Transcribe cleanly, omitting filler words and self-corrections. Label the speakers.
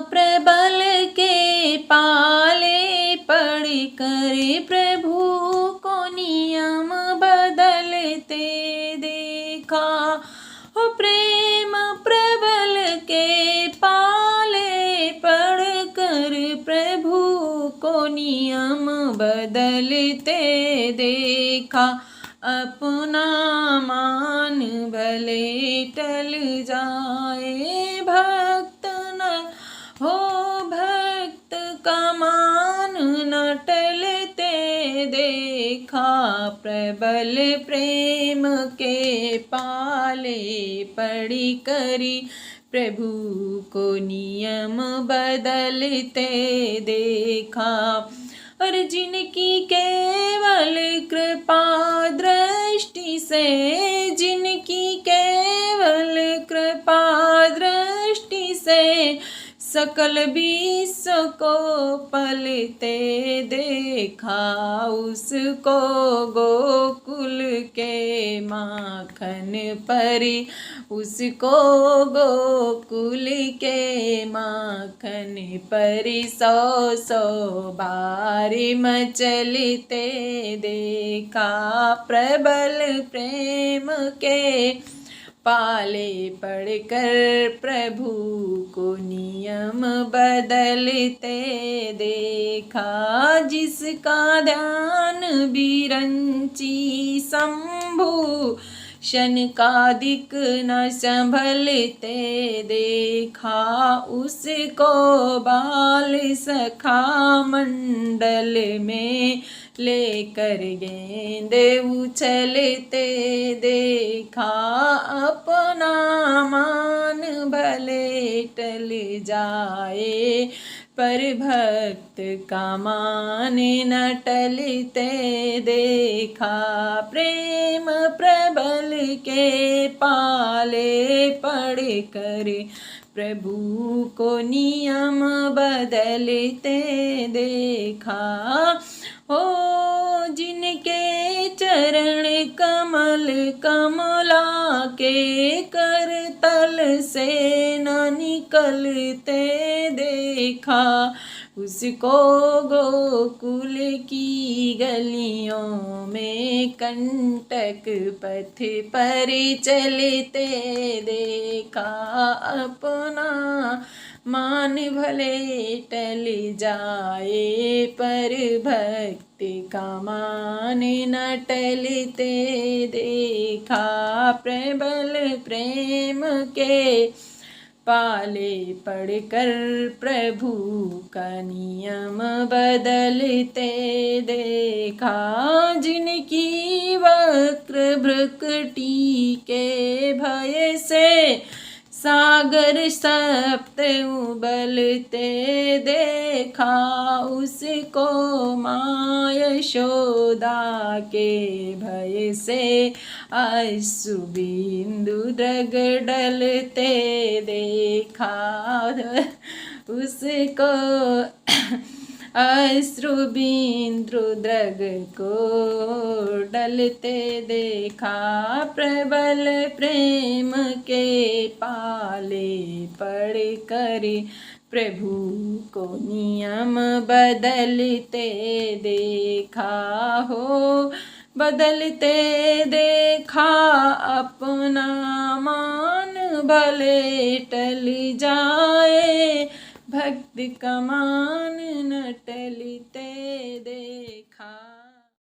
Speaker 1: प्रबल के पाले पड़ कर प्रभु को नियम बदलते देखा। हो प्रेम प्रबल के पाले पड़ कर प्रभु को नियम बदलते देखा। अपना मान भले टल जाए भक्त न हो, भक्त का मान न टलते देखा। प्रबल प्रेम के पाले पड़ी करी प्रभु को नियम बदलते देखा। और जिनकी केवल कृपा दृष्टि से, जिनकी केवल कृपा दृष्टि से सकल विश्व को पलते देखा। उसको गोकुल के माखन परी, उसको गोकुल के माखन परी 100 बार मचलते देखा। प्रबल प्रेम के पाले पड़कर प्रभु को नियम बदलते देखा। जिसका ध्यान बिरंची शंभु शनकादिक न संभलते देखा। उसको बाल सखा मंडल में लेकर गेंद उछलते देखा। अपना मान भले टल जाए पर भक्त का मान न टलते देखा। प्रेम प्रबल के पाले पड़ कर प्रभु को नियम बदलते देखा। हो जिनके चरण कमल कमला के करतल से न निकलते देखा। उसको गोकुल की गलियों में कंटक पथ पर चलते देखा। अपना मान भले टल जाए पर भक्ति का मान न टलते देखा। प्रबल प्रेम के पाले पड़कर प्रभु का नियम बदलते देखा। जिनकी वक्र भ्रुकुटी के भय से सागर सप्त उबलते देखा। उसको माँ यशोदा के भय से अश्रु बिंदु रगड़ते देखा। उसको अश्रु बिंदु द्रग को डलते देखा। प्रबल प्रेम के पाले पड़ कर प्रभु को नियम बदलते देखा। हो बदलते देखा। अपना मान भले टल जाए भक्त का मान न टलते देखा।